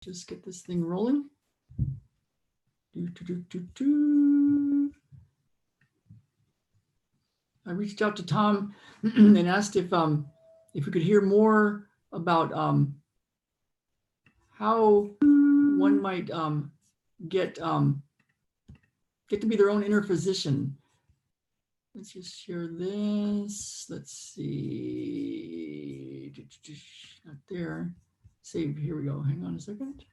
just get this thing rolling. I reached out to Tom and asked if we could hear more about how one might get to be their own inner physician. Let's just share this. Let's see. Not there. Save. Here we go. Hang on a second.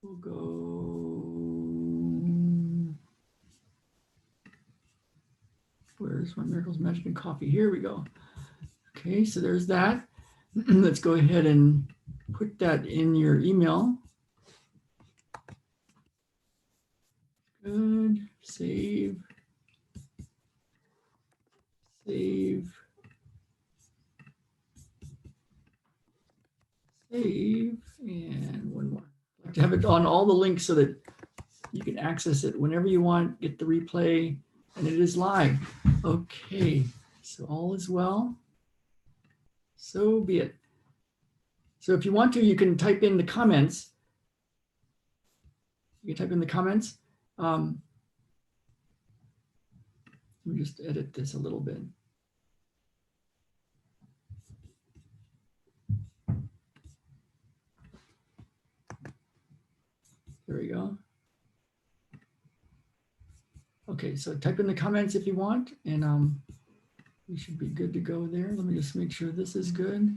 We'll go. Where's my Miracles, Magic, and Coffee? Here we go. Okay, so there's that. Let's go ahead and put that in your email. Good. Save. Save. Save. And one more. I like to have it on all the links so that you can access it whenever you want, get the replay, and it is live. Okay, so all is well. So be it. So if you want to, you can type in the comments. You can type in the comments. Let me just edit this a little bit. There we go. Okay, so type in the comments if you want, and we should be good to go there. Let me just make sure this is good.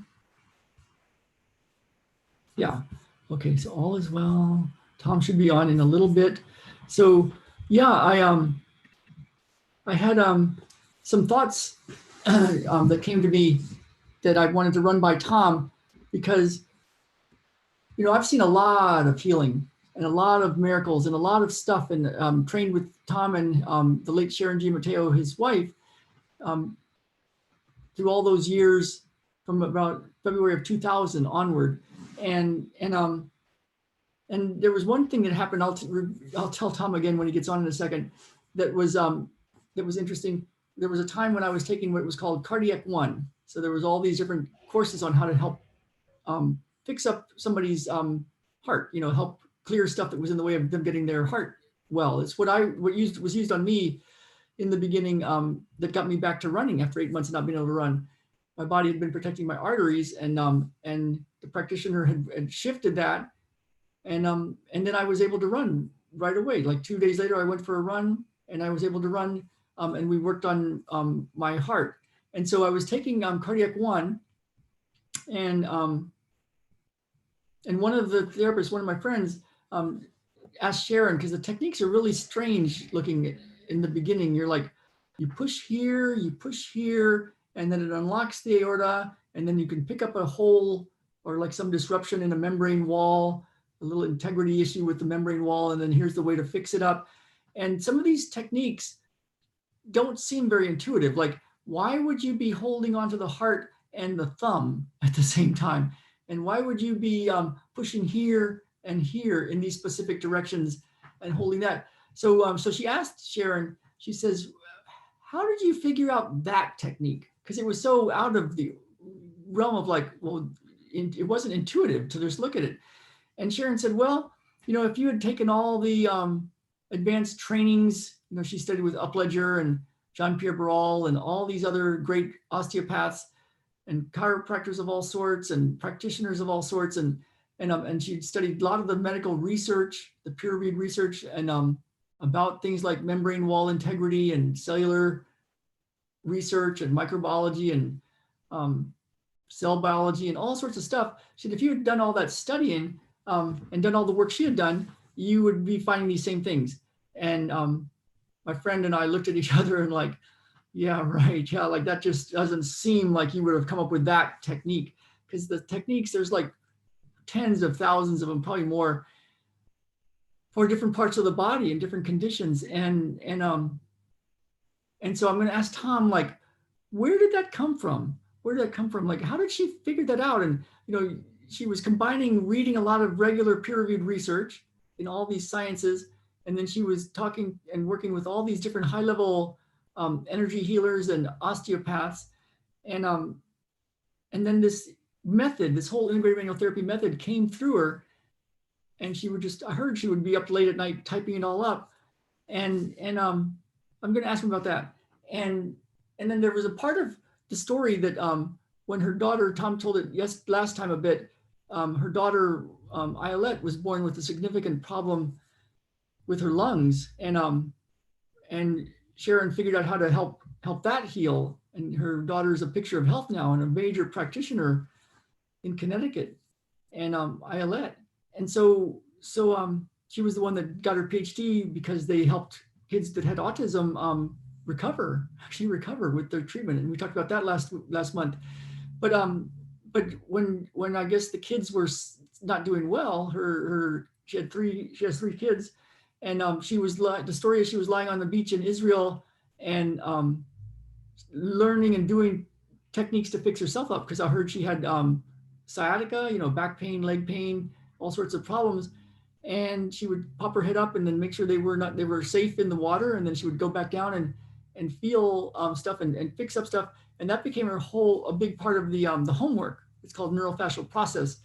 Yeah, okay, so all is well. Tom should be on in a little bit. So yeah, I had some thoughts that came to me that I wanted to run by Tom, because I've seen a lot of healing and a lot of miracles and a lot of stuff, and trained with Tom and the late Sharon G. Mateo, his wife, through all those years from about February of 2000 onward. And there was one thing that happened. I'll tell Tom again when he gets on in a second. That was interesting. There was a time when I was taking what was called Cardiac 1. So there was all these different courses on how to help fix up somebody's heart. Help clear stuff that was in the way of them getting their heart well. It's what was used on me in the beginning, that got me back to running after 8 months of not being able to run. My body had been protecting my arteries, and the practitioner had shifted that, and then I was able to run right away. Like 2 days later, I went for a run, and I was able to run, and we worked on my heart. And so I was taking Cardiac 1, and one of the therapists, one of my friends, asked Sharon, because the techniques are really strange looking in the beginning. You're like, you push here, and then it unlocks the aorta, and then you can pick up a hole or like some disruption in a membrane wall, a little integrity issue with the membrane wall, and then here's the way to fix it up. And some of these techniques don't seem very intuitive. Like, why would you be holding onto the heart and the thumb at the same time? And why would you be pushing here and here in these specific directions and holding that? So she asked Sharon, she says, how did you figure out that technique? Because it was so out of the realm of like, well, it wasn't intuitive to just look at it. And Sharon said, well, if you had taken all the advanced trainings, she studied with Upledger and Jean-Pierre Barral and all these other great osteopaths and chiropractors of all sorts and practitioners of all sorts. And she'd studied a lot of the medical research, the peer-reviewed research, and about things like membrane wall integrity and cellular research and microbiology and cell biology and all sorts of stuff. She said, if you had done all that studying and done all the work she had done, you would be finding these same things. And my friend and I looked at each other and like, yeah, right. Yeah, like that just doesn't seem like you would have come up with that technique, because the techniques, there's like tens of thousands of them, probably more, for different parts of the body and different conditions. And so I'm going to ask Tom, like, where did that come from? Where did that come from? Like, how did she figure that out? And, she was combining reading a lot of regular peer-reviewed research in all these sciences. And then she was talking and working with all these different high-level energy healers and osteopaths. And then this method, this whole integrated manual therapy method came through her. And she would just, I heard she would be up late at night typing it all up. And I'm going to ask him about that. And then there was a part of the story that when her daughter, Tom told it last time a bit, her daughter, Iolette, was born with a significant problem with her lungs. And Sharon figured out how to help that heal. And her daughter's a picture of health now and a major practitioner in Connecticut, and Iolette. And so she was the one that got her PhD because they helped kids that had autism actually recover with their treatment. And we talked about that last month. But when I guess the kids were not doing well, she has three kids, and the story is she was lying on the beach in Israel and learning and doing techniques to fix herself up, because I heard she had sciatica, back pain, leg pain, all sorts of problems. And she would pop her head up and then make sure they were safe in the water. And then she would go back down and feel stuff and fix up stuff. And that became a big part of the homework. It's called neurofascial process,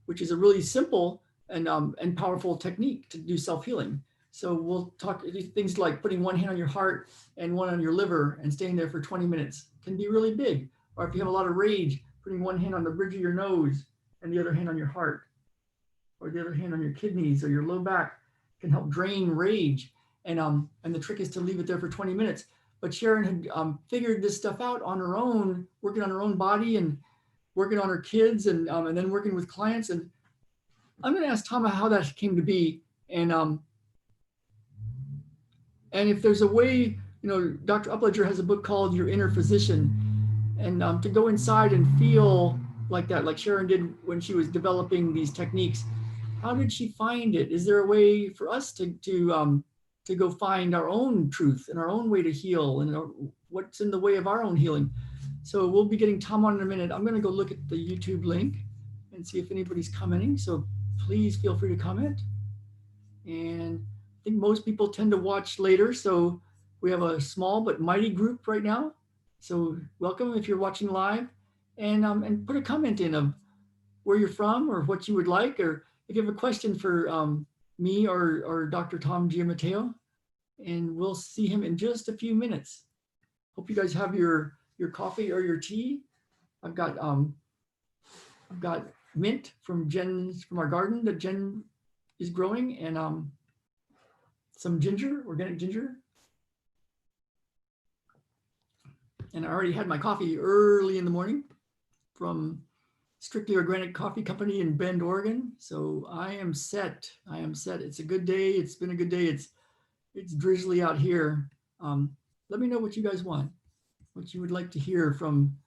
which is a really simple and powerful technique to do self-healing. So we'll talk things like putting one hand on your heart and one on your liver and staying there for 20 minutes can be really big. Or if you have a lot of rage, putting one hand on the bridge of your nose and the other hand on your heart, or the other hand on your kidneys or your low back can help drain rage. And the trick is to leave it there for 20 minutes. But Sharon had figured this stuff out on her own, working on her own body and working on her kids and then working with clients. And I'm going to ask Tama how that came to be. And if there's a way, Dr. Upledger has a book called Your Inner Physician, and to go inside and feel like that, like Sharon did when she was developing these techniques. How did she find it? Is there a way for us to go find our own truth and our own way to heal and what's in the way of our own healing? So we'll be getting Tom on in a minute. I'm going to go look at the YouTube link and see if anybody's commenting. So please feel free to comment. And I think most people tend to watch later. So we have a small but mighty group right now. So welcome if you're watching live, and put a comment in of where you're from or what you would like, or if you have a question for me or Dr. Tom Giammatteo, and we'll see him in just a few minutes. Hope you guys have your coffee or your tea. I've got mint from our garden that Jen is growing, and some ginger, organic ginger. And I already had my coffee early in the morning from Strictly Organic Coffee Company in Bend, Oregon. So I am set. It's a good day. It's been a good day. It's drizzly out here. Let me know what you guys want, what you would like to hear from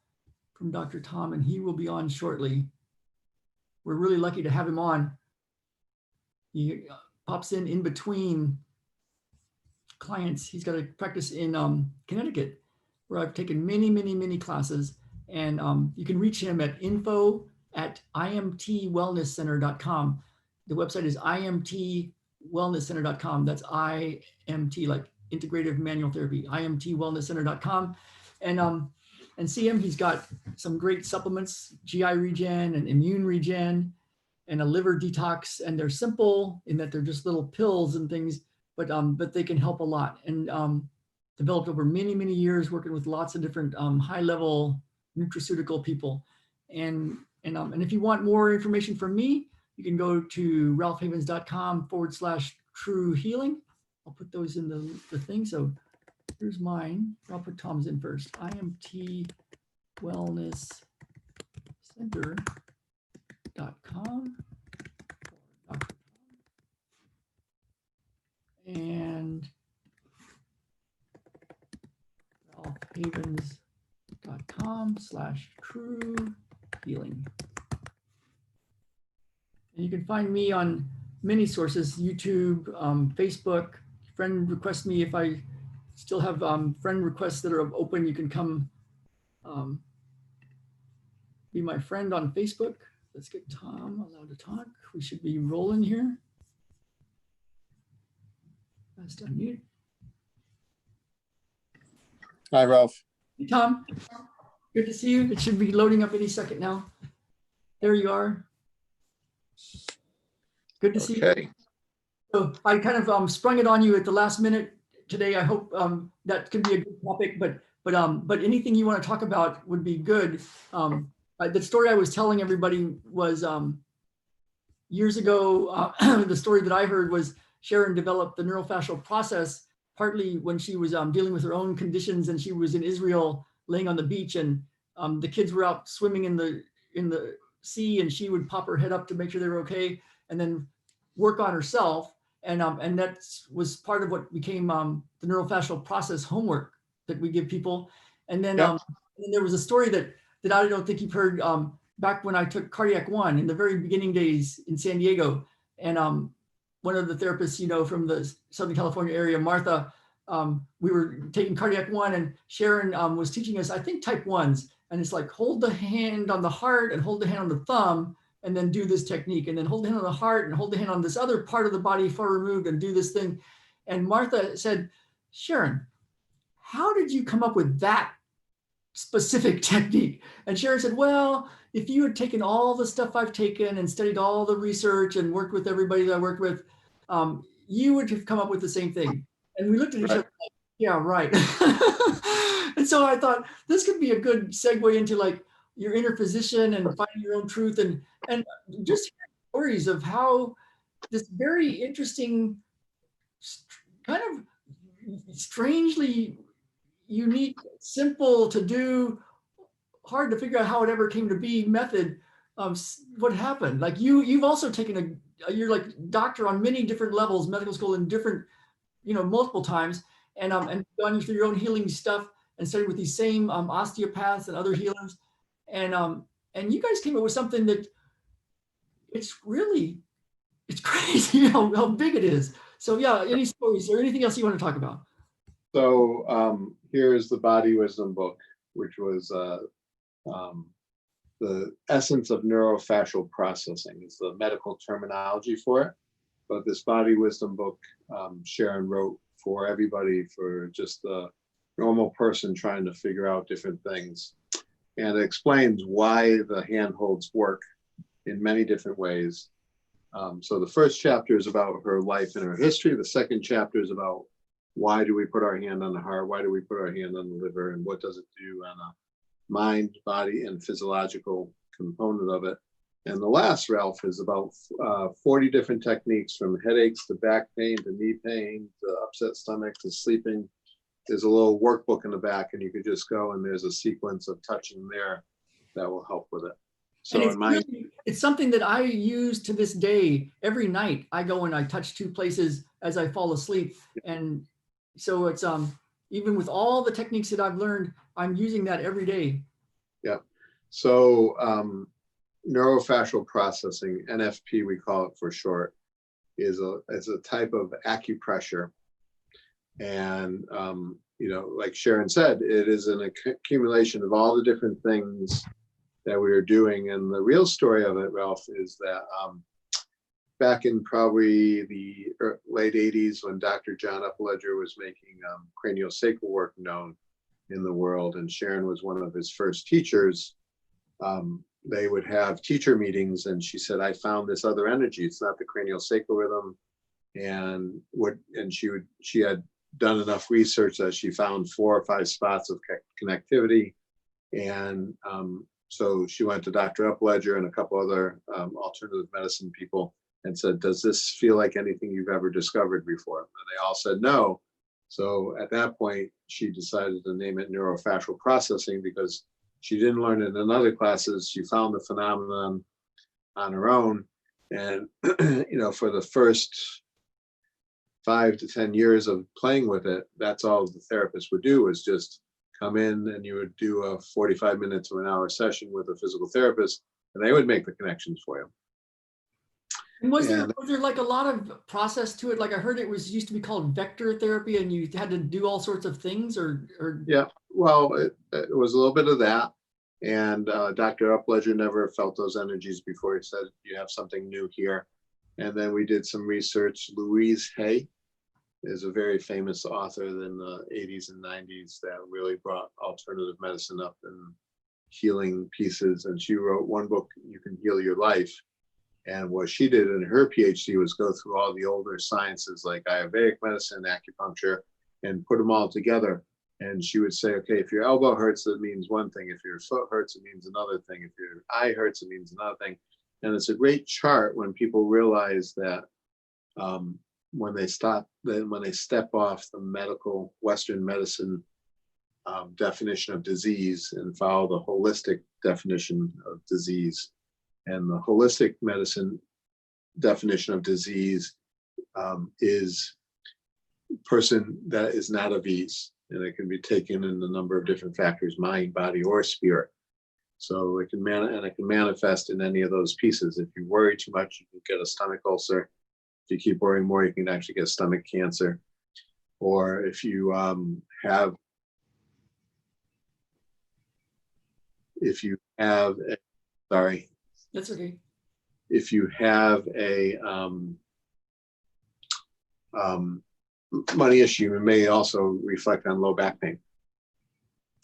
Dr. Tom, and he will be on shortly. We're really lucky to have him on. He pops in between clients. He's got a practice in Connecticut, where I've taken many classes, and you can reach him at info@imtwellnesscenter.com. The website is imtwellnesscenter.com. That's IMT, like integrative manual therapy, imtwellnesscenter.com. And see him. He's got some great supplements, GI regen and immune regen, and a liver detox. And they're simple in that they're just little pills and things, but they can help a lot. And developed over many years working with lots of different high-level nutraceutical people. And if you want more information from me, you can go to ralphhavens.com/true healing. I'll put those in the thing. So here's mine. I'll put Tom's in first. imtwellnesscenter.com. And ralphhavens.com/true healing. And you can find me on many sources, YouTube, Facebook. Friend request me. If I still have friend requests that are open, you can come be my friend on Facebook. Let's get Tom allowed to talk. We should be rolling here. Last unmute. Hi, Ralph. Hey, Tom. Good to see you. It should be loading up any second now. There you are. Good to see you. Okay. So I kind of sprung it on you at the last minute today. I hope that could be a good topic, but anything you want to talk about would be good. The story I was telling everybody was years ago. The story that I heard was Sharon developed the neurofascial process partly when she was dealing with her own conditions, and she was in Israel laying on the beach, and the kids were out swimming in the sea, and she would pop her head up to make sure they were okay, and then work on herself. And that was part of what became the neurofascial process homework that we give people. And then, Yep. and then there was a story that I don't think you've heard back when I took Cardiac One in the very beginning days in San Diego. And one of the therapists, from the Southern California area, Martha, we were taking Cardiac One, and Sharon was teaching us, I think, type 1s. And it's like, hold the hand on the heart and hold the hand on the thumb, and then do this technique, and then hold the hand on the heart and hold the hand on this other part of the body far removed and do this thing. And Martha said, Sharon, how did you come up with that specific technique? And Sharon said, well, if you had taken all the stuff I've taken and studied all the research and worked with everybody that I worked with, you would have come up with the same thing. And we looked at each other like, yeah, right. And so I thought this could be a good segue into like your inner physician and finding your own truth, and just stories of how this very interesting, kind of strangely unique, simple to do, hard to figure out how it ever came to be method, what happened. Like you've also taken you're like doctor on many different levels, medical school in different, multiple times, and gone through your own healing stuff and studied with these same osteopaths and other healers. And you guys came up with something that it's crazy how big it is. So yeah, any stories or anything else you want to talk about? So here's the Body Wisdom book, which was the essence of neurofascial processing. It's the medical terminology for it. But this Body Wisdom book, Sharon wrote for everybody, for just the normal person trying to figure out different things. And it explains why the handholds work in many different ways. So the first chapter is about her life and her history. The second chapter is about why do we put our hand on the heart? Why do we put our hand on the liver? And what does it do on a mind, body, and physiological component of it? And the last, Ralph, is about 40 different techniques, from headaches to back pain to knee pain to upset stomach to sleeping. There's a little workbook in the back, and you could just go, and there's a sequence of touching there that will help with it. So it's something that I use to this day. Every night I go and I touch two places as I fall asleep. And so it's even with all the techniques that I've learned, I'm using that every day. Yeah. So neurofascial processing, NFP we call it for short, is a type of acupressure. And like Sharon said, it is an accumulation of all the different things that we are doing. And the real story of it, Ralph, is that back in probably the late 80s, when Dr. John Upledger was making craniosacral work known in the world, and Sharon was one of his first teachers, they would have teacher meetings, and she said, I found this other energy. It's not the craniosacral rhythm. And she had done enough research that she found 4 or 5 spots of connectivity. And so she went to Dr. Upledger and a couple other alternative medicine people and said, does this feel like anything you've ever discovered before? And they all said no. So at that point, she decided to name it neurofascial processing, because she didn't learn it in other classes. She found the phenomenon on her own. And, for the first 5 to 10 years of playing with it, that's all the therapist would do, was just come in, and you would do a 45 minutes to an hour session with a physical therapist, and they would make the connections for you. And was there like a lot of process to it? Like I heard it used to be called vector therapy, and you had to do all sorts of things, or Yeah, well, it was a little bit of that. And Dr. Upledger never felt those energies before. He said, you have something new here. And then we did some research. Louise Hay is a very famous author in the 80s and 90s that really brought alternative medicine up healing pieces. And she wrote one book, You Can Heal Your Life. And what she did in her PhD was go through all the older sciences like Ayurvedic medicine, acupuncture, and put them all together. And she would say, okay, if your elbow hurts, that means one thing. If your foot hurts, it means another thing. If your eye hurts, it means another thing. And it's a great chart when people realize that when they step off the medical Western medicine definition of disease and follow the holistic definition of disease. And the holistic medicine definition of disease is person that is not of ease. And it can be taken in a number of different factors, mind, body, or spirit. So it can manifest in any of those pieces. If you worry too much, you can get a stomach ulcer. If you keep worrying more, you can actually get stomach cancer. Or if you That's okay. If you have a money issue, it may also reflect on low back pain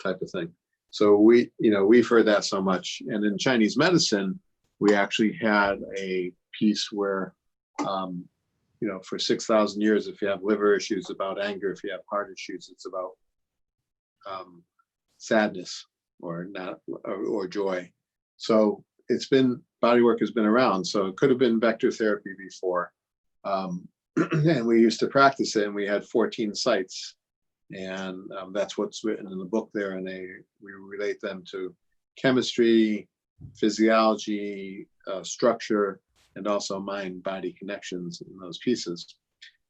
type of thing. So we've heard that so much. And in Chinese medicine, we actually had a piece where, for 6,000 years, if you have liver issues, about anger. If you have heart issues, it's about sadness or joy. So bodywork has been around. So it could have been vector therapy before. And we used to practice it, and we had 14 sites. And that's what's written in the book there. And we relate them to chemistry, physiology, structure, and also mind-body connections in those pieces.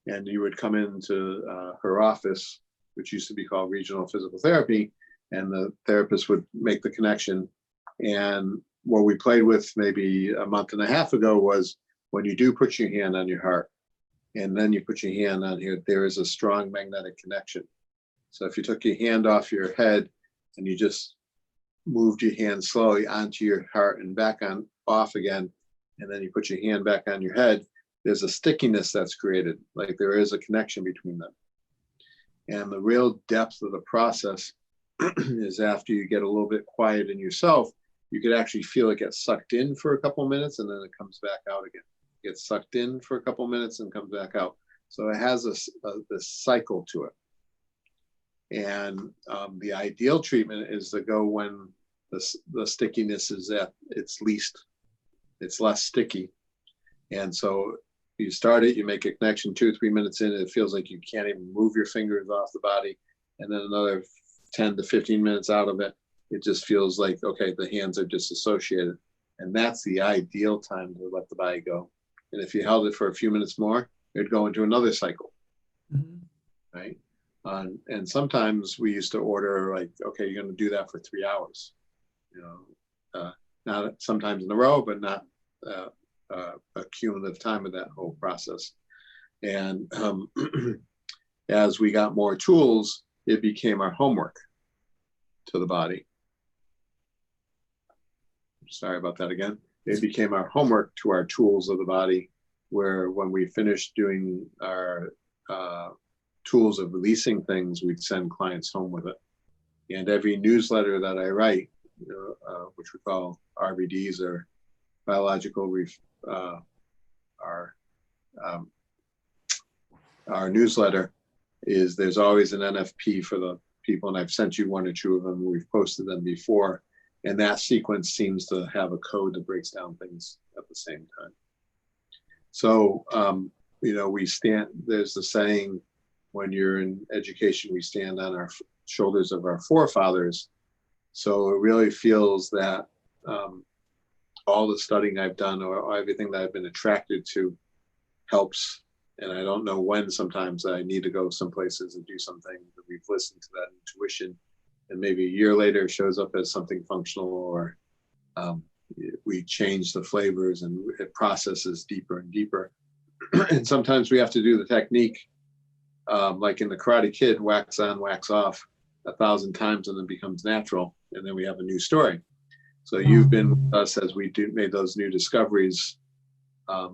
And you would come into her office, which used to be called Regional Physical Therapy, and the therapist would make the connection. And what we played with maybe a month and a half ago was when you do put your hand on your heart, and then you put your hand on here, there is a strong magnetic connection. So if you took your hand off your head and you just moved your hand slowly onto your heart and back on off again, and then you put your hand back on your head, there's a stickiness that's created, like there is a connection between them. And the real depth of the process is after you get a little bit quiet in yourself, you could actually feel it get sucked in for a couple minutes and then it comes back out again. It gets sucked in for a couple minutes and comes back out. So it has this cycle to it. And the ideal treatment is to go when the stickiness is at its least, it's less sticky. And so you start it, you make a connection 2 or 3 minutes in, it feels like you can't even move your fingers off the body. And then another 10 to 15 minutes out of it, it just feels like, okay, the hands are disassociated. And that's the ideal time to let the body go. And if you held it for a few minutes more, it'd go into another cycle, right? And sometimes we used to order like, okay, you're going to do that for 3 hours, not sometimes in a row, but not a cumulative time of that whole process. And as we got more tools, it became our homework to the body. Sorry about that again. It became our homework to our tools of the body, where when we finished doing our tools of releasing things, we'd send clients home with it. And every newsletter that I write, which we call RBDs or biological, our newsletter is there's always an NFP for the people, and I've sent you 1 or 2 of them. We've posted them before, and that sequence seems to have a code that breaks down things at the same time. So, there's the saying, when you're in education, we stand on our shoulders of our forefathers. So it really feels that all the studying I've done or everything that I've been attracted to helps. And I don't know when sometimes I need to go some places and do something that we've listened to that intuition. And maybe a year later it shows up as something functional, or we change the flavors and it processes deeper and deeper. And sometimes we have to do the technique, like in the Karate Kid, wax on, wax off 1,000 times and it becomes natural. And then we have a new story. So you've been with us as we made those new discoveries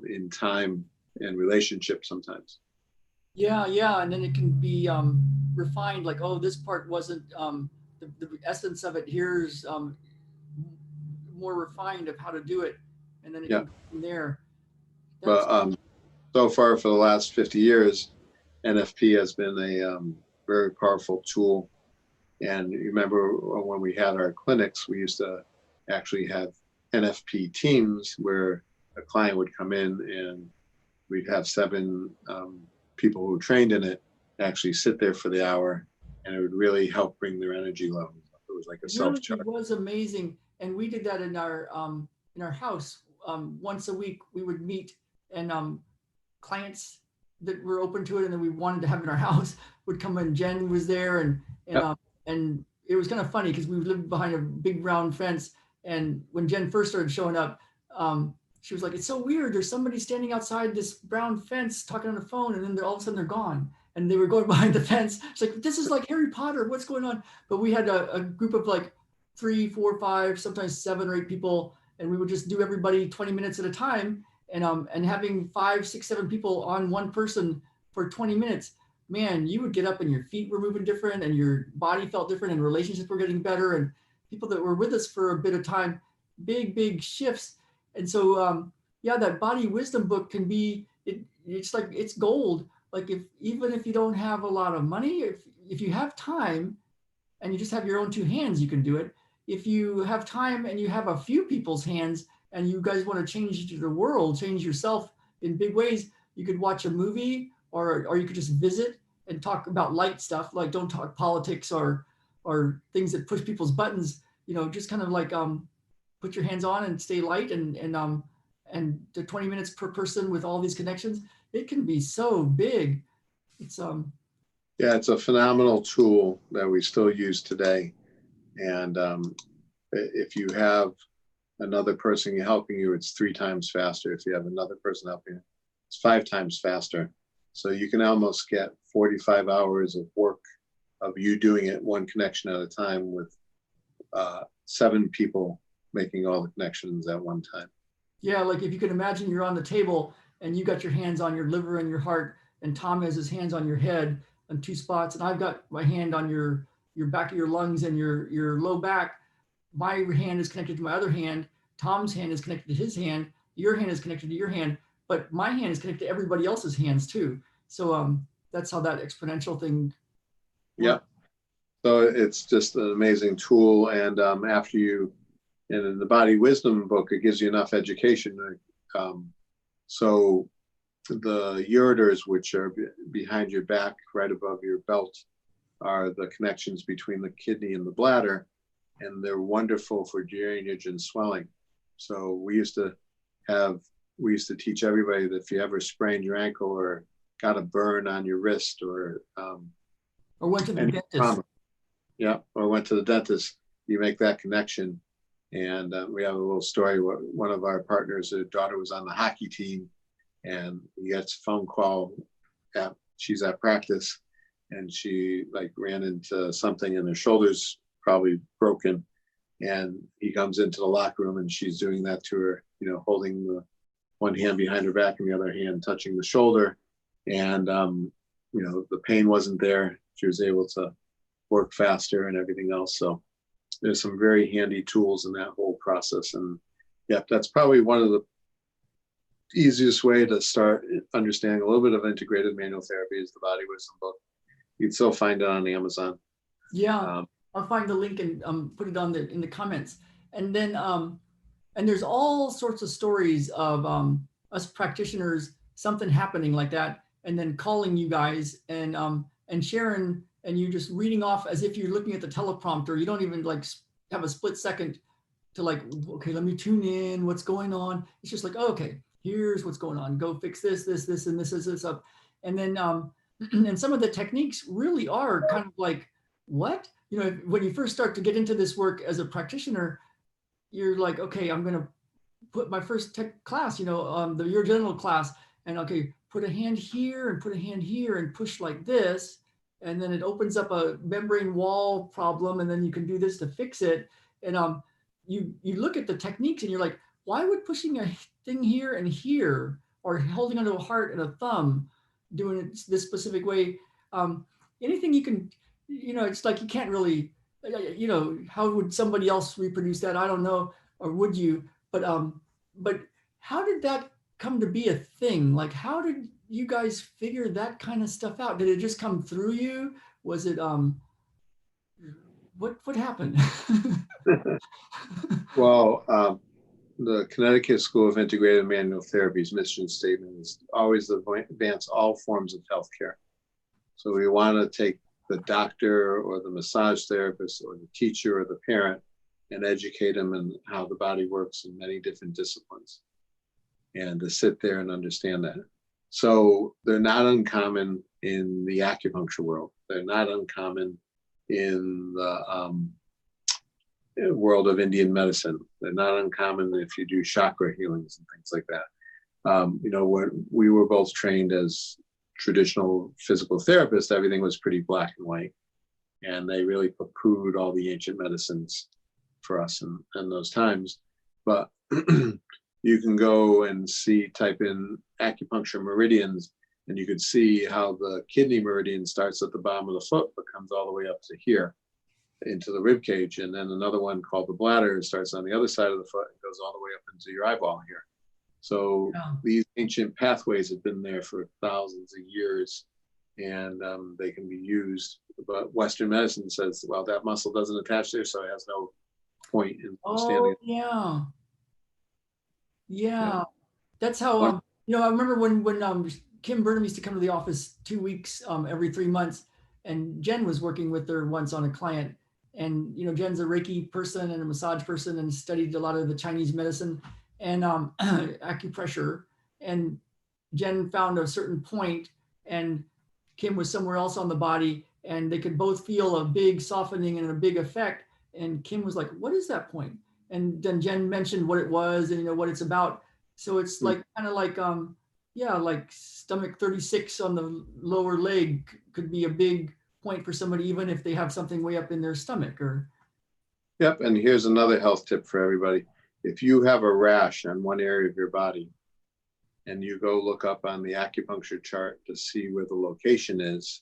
in time and relationship sometimes. Yeah. And then it can be refined, like, oh, this part wasn't, the essence of it here's more refined of how to do it, and then it Yeah. can go from there. That's But so far for the last 50 years, NFP has been a very powerful tool. And you remember when we had our clinics, we used to actually have NFP teams where a client would come in and we'd have 7 people who trained in it actually sit there for the hour, and it would really help bring their energy levels up. It was like a It really self-charge. was amazing, and we did that in our house. Once a week, we would meet, and clients that were open to it and that we wanted to have in our house would come in. Jen was there, Yep. And it was kind of funny because we lived behind a big round fence. And when Jen first started showing up, she was like, "It's so weird. There's somebody standing outside this brown fence talking on the phone, and then all of a sudden they're gone." And they were going behind the fence. It's like, this is like Harry Potter. What's going on? But we had a group of like 3, 4, 5, sometimes 7 or 8 people, and we would just do everybody 20 minutes at a time. And having 5, 6, 7 people on one person for 20 minutes, man, you would get up and your feet were moving different and your body felt different and relationships were getting better. And people that were with us for a bit of time, big shifts. And so, yeah, that body wisdom book can be, it's like, it's gold. Like even if you don't have a lot of money, if you have time and you just have your own 2 hands, you can do it. If you have time and you have a few people's hands and you guys want to change the world, change yourself in big ways, you could watch a movie or you could just visit and talk about light stuff. Like don't talk politics or things that push people's buttons, just kind of like put your hands on and stay light and the 20 minutes per person with all these connections, it can be so big. It's Yeah, it's a phenomenal tool that we still use today. And if you have another person helping you, it's 3 times faster. If you have another person helping you, it's 5 times faster. So you can almost get 45 hours of work of you doing it one connection at a time with 7 people making all the connections at one time. Yeah, like if you can imagine you're on the table and you got your hands on your liver and your heart, and Tom has his hands on your head on 2 spots, and I've got my hand on your back of your lungs and your low back. My hand is connected to my other hand. Tom's hand is connected to his hand. Your hand is connected to your hand, but my hand is connected to everybody else's hands too. So that's how that exponential thing works. Yeah. So it's just an amazing tool. And after you, and in the Body Wisdom book, it gives you enough education. So the ureters, which are behind your back, right above your belt, are the connections between the kidney and the bladder, and they're wonderful for drainage and swelling. So we used to teach everybody that if you ever sprained your ankle or got a burn on your wrist or went to the any dentist. trauma, yeah, or went to the dentist, you make that connection. And we have a little story. One of our partners, her daughter was on the hockey team, and he gets a phone call. She's at practice, and she like ran into something, and her shoulder's probably broken. And he comes into the locker room, and she's doing that to her, holding the one hand behind her back and the other hand touching the shoulder. And the pain wasn't there. She was able to work faster and everything else. So there's some very handy tools in that whole process. And yeah, that's probably one of the easiest way to start understanding a little bit of integrated manual therapy is the Body Wisdom book. You can still find it on Amazon. Yeah, I'll find the link and put it on in the comments. And then and there's all sorts of stories of us practitioners, something happening like that, and then calling you guys and Sharon and you just reading off as if you're looking at the teleprompter. You don't even like have a split second to like, okay, let me tune in. What's going on? It's just like, oh, okay, here's what's going on. Go fix this, and this up. And then and some of the techniques really are kind of like, what? When you first start to get into this work as a practitioner, you're like, okay, I'm going to put my first tech class, the urogenital class, and okay, put a hand here and put a hand here and push like this. And then it opens up a membrane wall problem. And then you can do this to fix it. And you look at the techniques and you're like, why would pushing a thing here and here or holding onto a heart and a thumb doing it this specific way? Anything you can, it's like you can't really, how would somebody else reproduce that? I don't know. or would you? But how did that come to be a thing? Like, how did you guys figure that kind of stuff out? Did it just come through you? Was it what happened? Well, the Connecticut School of Integrated Manual Therapy's mission statement is always to advance all forms of healthcare. So we want to take the doctor or the massage therapist or the teacher or the parent and educate them in how the body works in many different disciplines, and to sit there and understand that. So they're not uncommon in the acupuncture world. They're not uncommon in the world of Indian medicine. They're not uncommon if you do chakra healings and things like that. You know, when we were both trained as traditional physical therapists, everything was pretty black and white. And they really poo-pooed all the ancient medicines for us in those times. But you can go and type in acupuncture meridians, and you can see how the kidney meridian starts at the bottom of the foot, but comes all the way up to here into the rib cage. And then another one called the bladder starts on the other side of the foot and goes all the way up into your eyeball here. So these ancient pathways have been there for thousands of years, and they can be used. But Western medicine says, well, that muscle doesn't attach there, so it has no point in standing. Oh, yeah. That's how, you know, I remember when Kim Burnham used to come to the office 2 weeks every 3 months, and Jen was working with her once on a client. And, you know, Jen's a Reiki person and a massage person and studied a lot of the Chinese medicine and acupressure. And Jen found a certain point, and Kim was somewhere else on the body, and they could both feel a big softening and a big effect. And Kim was like, what is that point? And then Jen mentioned what it was and, you know, what it's about. So it's like kind of like, yeah, like stomach 36 on the lower leg could be a big point for somebody, even if they have something way up in their stomach. Or Yep. And here's another health tip for everybody. If you have a rash on one area of your body, and you go look up on the acupuncture chart to see where the location is,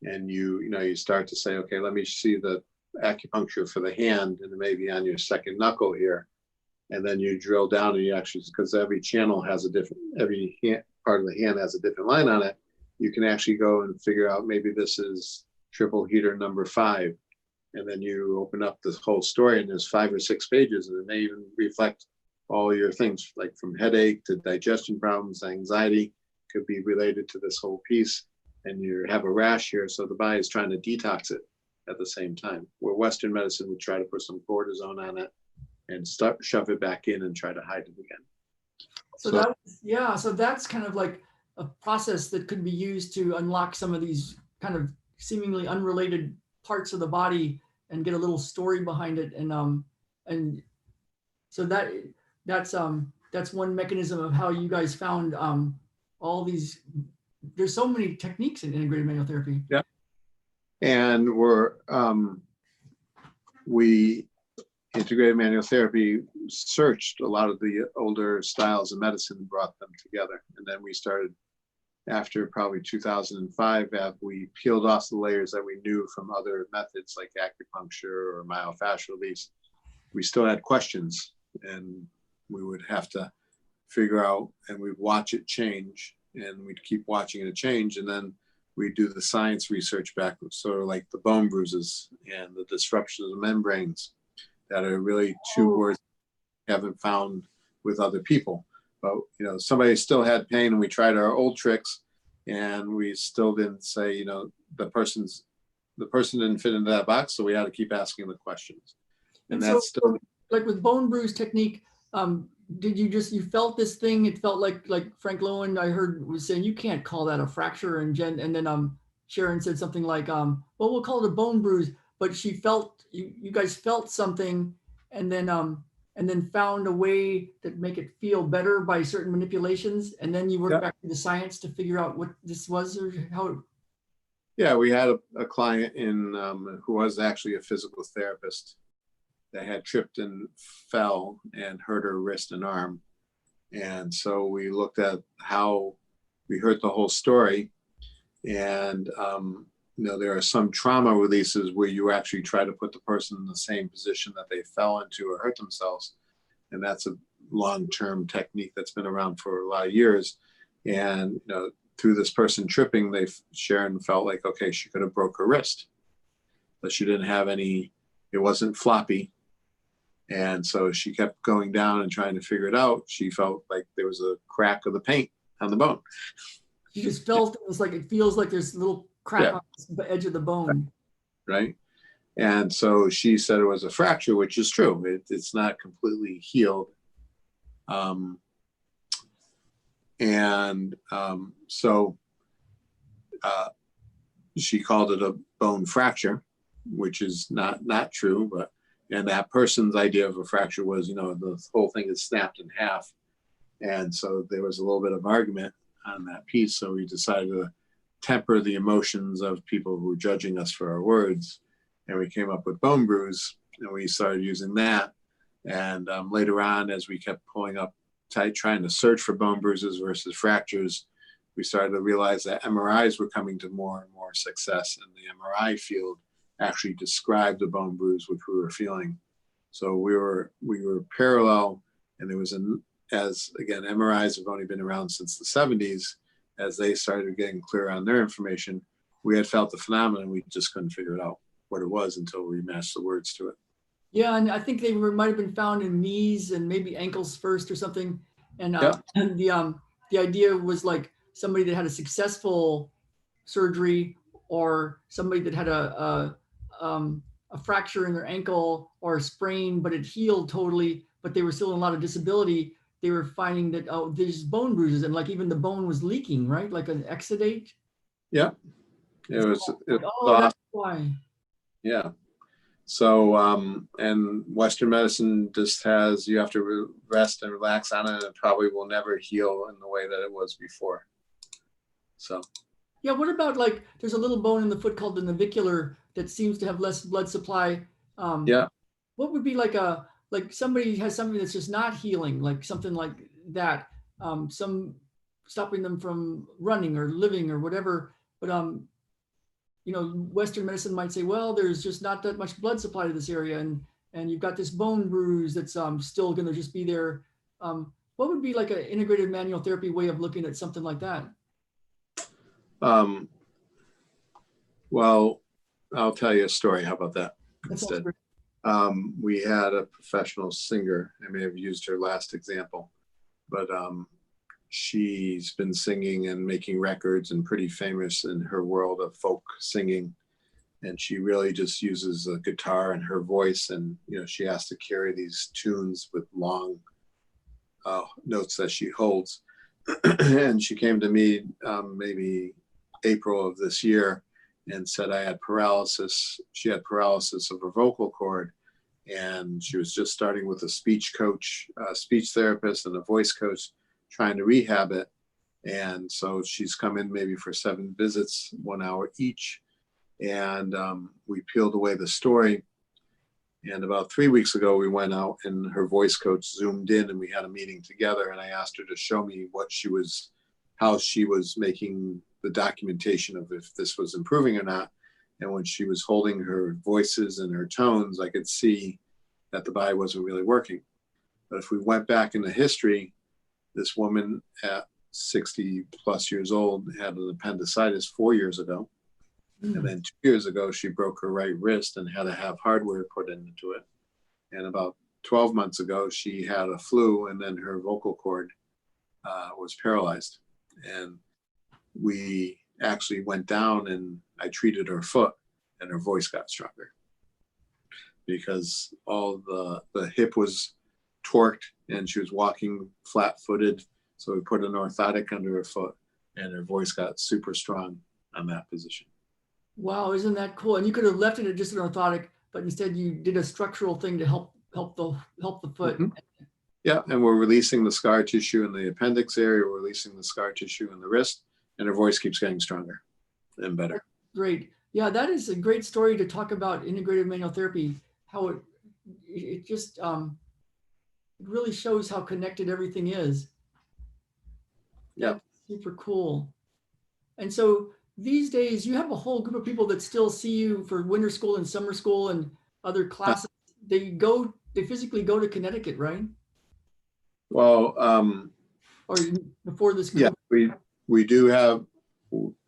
and you start to say, okay, let me see the acupuncture for the hand, and maybe on your second knuckle here, and then you drill down, and you actually, because every channel has a different, every part of the hand has a different line on it, you can actually go and figure out maybe this is triple heater number 5, and then you open up this whole story, and there's 5 or 6 pages, and it may even reflect all your things, like from headache to digestion problems, anxiety could be related to this whole piece. And you have a rash here, so the body is trying to detox it at the same time. Where Western medicine would try to put some cortisone on it and shove it back in and try to hide it again. So that's kind of like a process that could be used to unlock some of these kind of seemingly unrelated parts of the body and get a little story behind it. And so that's one mechanism of how you guys found all these. There's so many techniques in integrated manual therapy. Yeah, and we integrated manual therapy searched a lot of the older styles of medicine and brought them together. And then we started, after probably 2005, we peeled off the layers that we knew from other methods like acupuncture or myofascial release. We still had questions, and we would have to figure out, and we'd watch it change, and we'd keep watching it change. And then we'd do the science research backwards, sort of like the bone bruises and the disruption of the membranes that are really two words we haven't found with other people. But, you know, somebody still had pain, and we tried our old tricks, and we still didn't say, you know, the person didn't fit into that box. So we had to keep asking the questions. And that's still, like with bone bruise technique, did you felt this thing? It felt like Frank Lowen, I heard, was saying you can't call that a fracture, and then Sharon said something like, well, we'll call it a bone bruise. But she felt you guys felt something, and then found a way to make it feel better by certain manipulations, and then you work back to the science to figure out what this was or how. Yeah, we had a client who was actually a physical therapist that had tripped and fell and hurt her wrist and arm. And so we looked at how we heard the whole story. And, you know, there are some trauma releases where you actually try to put the person in the same position that they fell into or hurt themselves. and that's a long-term technique that's been around for a lot of years. And through this person tripping, Sharon felt like, okay, she could have broke her wrist, but she didn't have any. It wasn't floppy, and so she kept going down and trying to figure it out. She felt like there was a crack of the paint on the bone. You just felt it feels like there's a little crack on the edge of the bone. Right. And so she said it was a fracture, which is true. It's not completely healed. So she called it a bone fracture, which is not true. And that person's idea of a fracture was, the whole thing is snapped in half. And so there was a little bit of argument on that piece. So we decided to temper the emotions of people who were judging us for our words. And we came up with bone bruise, and we started using that. And later on, as we kept pulling up, trying to search for bone bruises versus fractures, we started to realize that MRIs were coming to more and more success. And the MRI field actually described the bone bruise, which we were feeling. So we were parallel, and there was again, MRIs have only been around since the 70s. As they started getting clear on their information, we had felt the phenomenon. We just couldn't figure it out what it was until we matched the words to it. Yeah, and I think they might have been found in knees and maybe ankles first or something. And the idea was like somebody that had a successful surgery, or somebody that had a fracture in their ankle or a sprain, but it healed totally, but they were still in a lot of disability. They were finding that, there's bone bruises, and like even the bone was leaking, right? Like an exudate. Yeah. It was that's why. Yeah. So, and Western medicine just you have to rest and relax on it, and it probably will never heal in the way that it was before. So. Yeah, what about there's a little bone in the foot called the navicular that seems to have less blood supply. What would be like somebody has something that's just not healing, like something like that, some stopping them from running or living or whatever. But Western medicine might say, well, there's just not that much blood supply to this area, and you've got this bone bruise that's still going to just be there. What would be like an integrated manual therapy way of looking at something like that? Well, I'll tell you a story. How about that instead? We had a professional singer. I may have used her last example, but she's been singing and making records and pretty famous in her world of folk singing. And she really just uses a guitar and her voice. And, she has to carry these tunes with long notes that she holds. And she came to me maybe April of this year and said I had paralysis. She had paralysis of her vocal cord, and she was just starting with a speech coach, a speech therapist, and a voice coach trying to rehab it. And so she's come in maybe for 7 visits, 1 hour each. And we peeled away the story. And about 3 weeks ago, we went out and her voice coach zoomed in and we had a meeting together. And I asked her to show me how she was making the documentation of if this was improving or not. And when she was holding her voices and her tones, I could see that the body wasn't really working. But if we went back into history, this woman at 60 plus years old had an appendicitis 4 years ago. And then 2 years ago, she broke her right wrist and had to have hardware put into it. And about 12 months ago, she had a flu, and then her vocal cord was paralyzed. And we actually went down and I treated her foot, and her voice got stronger because all the hip was torqued and she was walking flat-footed. So we put an orthotic under her foot, and her voice got super strong on that position. Wow, isn't that cool? And you could have left it at just an orthotic, but instead you did a structural thing to help the foot. Mm-hmm. Yeah, and we're releasing the scar tissue in the appendix area, we're releasing the scar tissue in the wrist, and her voice keeps getting stronger and better. Great. Yeah, that is a great story to talk about integrative manual therapy, how it just it really shows how connected everything is. Yeah. Super cool. And so these days you have a whole group of people that still see you for winter school and summer school and other classes. They physically go to Connecticut, right? Well, or before this yeah, COVID? we do have,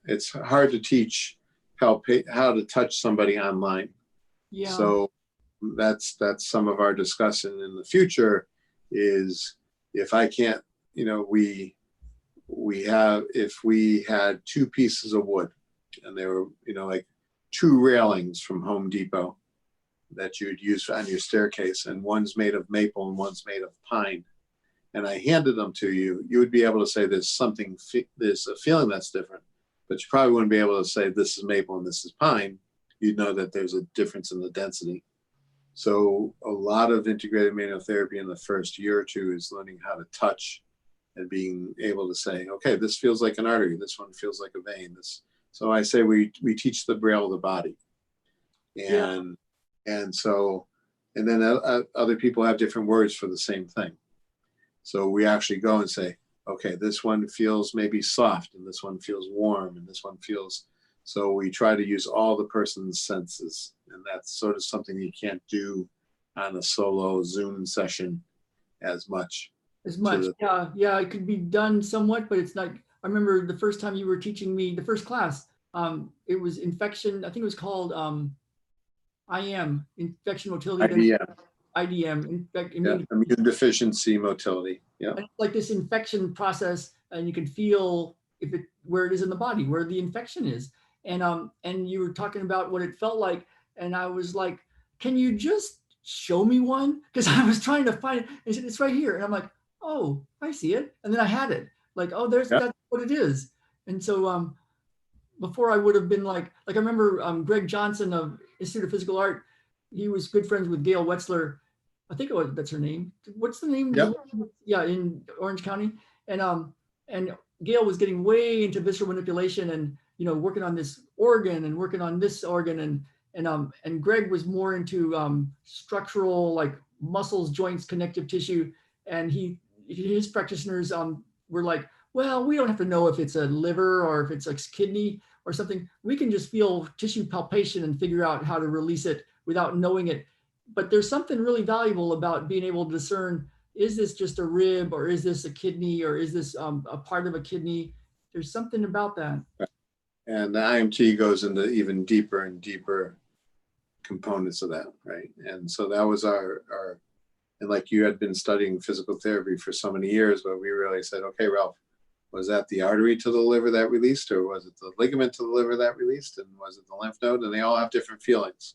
it's hard to teach how to touch somebody online. Yeah. So that's some of our discussion in the future is if I can't, you know, if we had two pieces of wood and they were, you know, like two railings from Home Depot that you'd use on your staircase, and one's made of maple and one's made of pine, and I handed them to you, you would be able to say there's a feeling that's different, but you probably wouldn't be able to say this is maple and this is pine. You'd know that there's a difference in the density. So a lot of integrated manual therapy in the first year or two is learning how to touch and being able to say, okay, this feels like an artery, this one feels like a vein. So I say we teach the braille of the body, and so then other people have different words for the same thing. So we actually go and say, okay, this one feels maybe soft, and this one feels warm, and this one feels. So we try to use all the person's senses, and that's sort of something you can't do on a solo Zoom session as much. Yeah, it could be done somewhat, but it's not. I remember the first time you were teaching me, the first class, it was infection. I think it was called IM, infection motility. IDM. IDM, Immune deficiency motility. Yeah. And it's like this infection process, and you can feel where it is in the body, where the infection is. And you were talking about what it felt like, and I was like, can you just show me one? Because I was trying to find it. And it's right here, and I'm like, oh, I see it. And then I had it, like, oh, that's what it is. And so before I would have been like I remember Greg Johnson of Institute of Physical Art. He was good friends with Gail Wetzler. I think that's her name. What's the name? Yep. Yeah, in Orange County. And Gail was getting way into visceral manipulation and, you know, working on this organ and working on this organ. And Greg was more into structural, like muscles, joints, connective tissue. And his practitioners were like, well, we don't have to know if it's a liver or if it's a kidney or something. We can just feel tissue palpation and figure out how to release it without knowing it. But there's something really valuable about being able to discern, is this just a rib, or is this a kidney, or is this a part of a kidney? There's something about that. And the IMT goes into even deeper and deeper components of that, right? And so that was our and like you had been studying physical therapy for so many years, but we really said, okay, Ralph, was that the artery to the liver that released, or was it the ligament to the liver that released, and was it the lymph node? And they all have different feelings.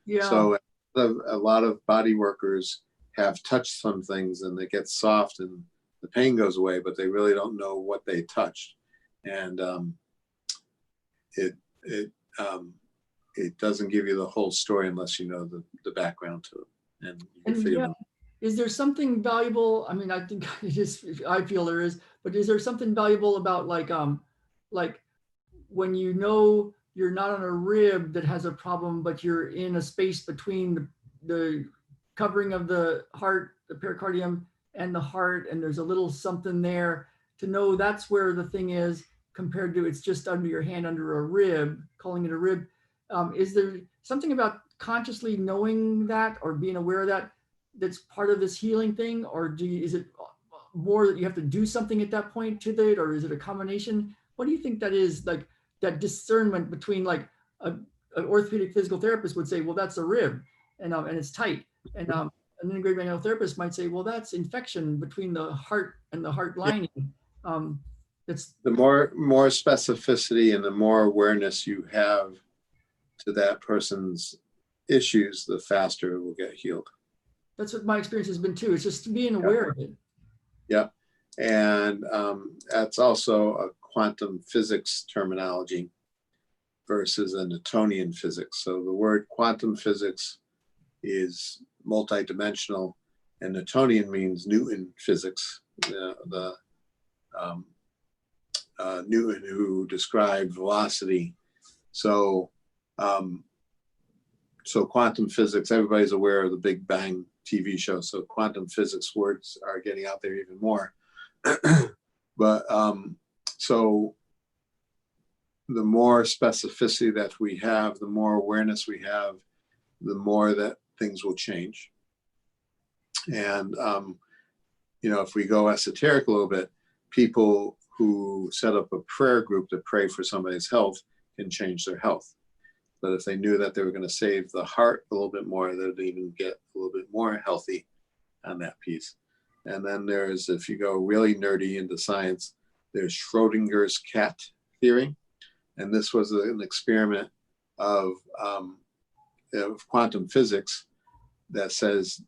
Yeah. So a lot of body workers have touched some things and they get soft and the pain goes away, but they really don't know what they touched. And it doesn't give you the whole story unless you know the background to it. And you can feel it. Is there something valuable? I mean, I think I feel there is, but is there something valuable about like when you know you're not on a rib that has a problem, but you're in a space between the covering of the heart, the pericardium, and the heart, and there's a little something there to know that's where the thing is, compared to it's just under your hand under a rib, calling it a rib. Is there something about consciously knowing that or being aware of that that's part of this healing thing? Or is it more that you have to do something at that point to it, or is it a combination? What do you think that is, like that discernment between like an orthopedic physical therapist would say, well, that's a rib and it's tight. And an integrated manual therapist might say, well, that's infection between the heart and the heart lining. It's the more specificity and the more awareness you have to that person's issues, the faster it will get healed. That's what my experience has been too. It's just being aware of it. Yeah. And that's also a quantum physics terminology versus a Newtonian physics. So the word quantum physics is multidimensional, and Newtonian means Newton physics. Newton, who described velocity. So quantum physics, everybody's aware of the Big Bang TV show. So quantum physics words are getting out there even more. But so the more specificity that we have, the more awareness we have, the more that things will change. And if we go esoteric a little bit, people who set up a prayer group to pray for somebody's health can change their health. But if they knew that they were going to save the heart a little bit more, they'd even get a little bit more healthy on that piece. And then there's, if you go really nerdy into science, there's Schrodinger's cat theory. And this was an experiment of quantum physics that says,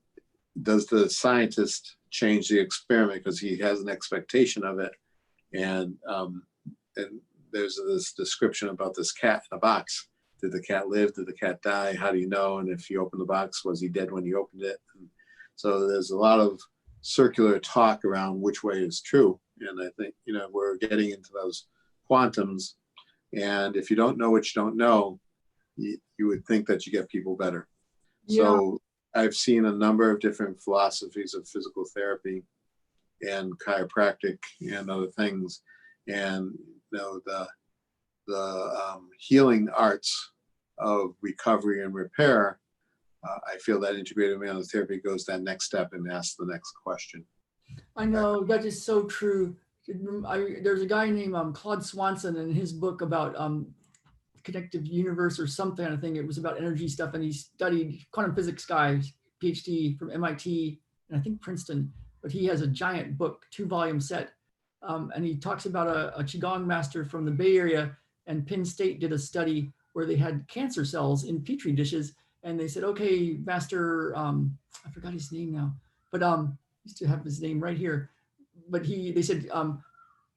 does the scientist change the experiment because he has an expectation of it? And there's this description about this cat in a box. Did the cat live? Did the cat die? How do you know? And if you open the box, was he dead when you opened it? And so there's a lot of circular talk around which way is true. And I think, we're getting into those quantums. And if you don't know what you don't know, you would think that you get people better. Yeah. So I've seen a number of different philosophies of physical therapy and chiropractic and other things. And, the healing arts of recovery and repair, I feel that integrated manual therapy goes that next step and asks the next question. I know, that is so true. There's a guy named Claude Swanson, in his book about connective universe or something, I think it was about energy stuff, and he studied quantum physics guys, PhD from MIT and I think Princeton, but he has a giant book, 2-volume set. And he talks about a Qigong master from the Bay Area, and Penn State did a study where they had cancer cells in Petri dishes. And they said, okay, master, I forgot his name now, but used to have his name right here. But they said,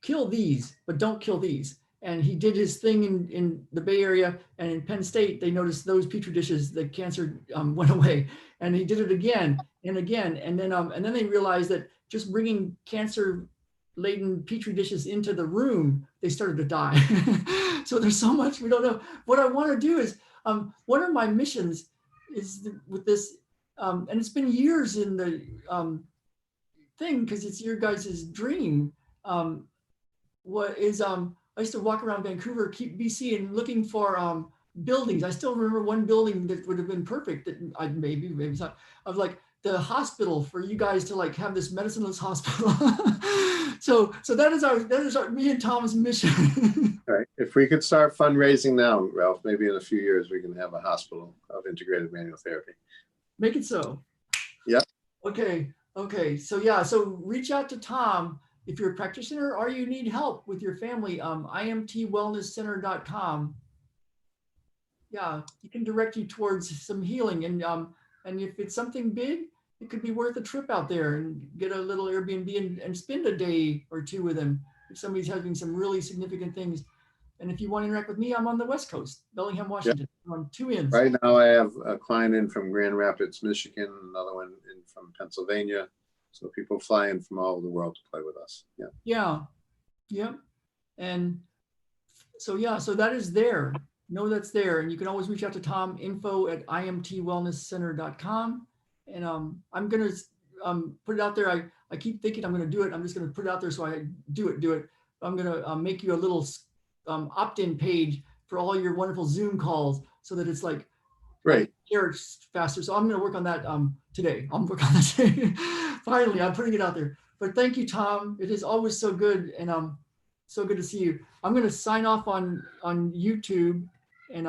kill these, but don't kill these. And he did his thing in the Bay Area, and in Penn State, they noticed those Petri dishes, the cancer went away. And he did it again and again. And then they realized that just bringing cancer-laden Petri dishes into the room, they started to die. So there's so much we don't know. What I want to do is, one of my missions is with this, and it's been years in the thing, because it's your guys' dream. I used to walk around Vancouver, BC, and looking for buildings. I still remember one building that would have been perfect, that maybe it's not, of like the hospital for you guys to like have this medicineless hospital. so that is our me and Tom's mission. All right. If we could start fundraising now, Ralph, maybe in a few years we can have a hospital of integrated manual therapy. Make it so. Yeah. Okay. So yeah. So reach out to Tom. If you're a practitioner or you need help with your family, imtwellnesscenter.com. Yeah, he can direct you towards some healing. And if it's something big, it could be worth a trip out there and get a little Airbnb and spend a day or two with him if somebody's having some really significant things. And if you want to interact with me, I'm on the West Coast, Bellingham, Washington. Yep. I'm on 2 ends. Right now I have a client in from Grand Rapids, Michigan, another one in from Pennsylvania. So people fly in from all over the world to play with us. Yeah. And so that is there. Know that's there. And you can always reach out to Tom, info@imtwellnesscenter.com. And I'm going to put it out there. I keep thinking I'm going to do it. I'm just going to put it out there so I do it. I'm going to make you a little opt-in page for all your wonderful Zoom calls so that it's like, right, share it faster. So I'm going to work on that today. I'll work on that today. Finally, I'm putting it out there. But thank you, Tom. It is always so good, and so good to see you. I'm going to sign off on YouTube, and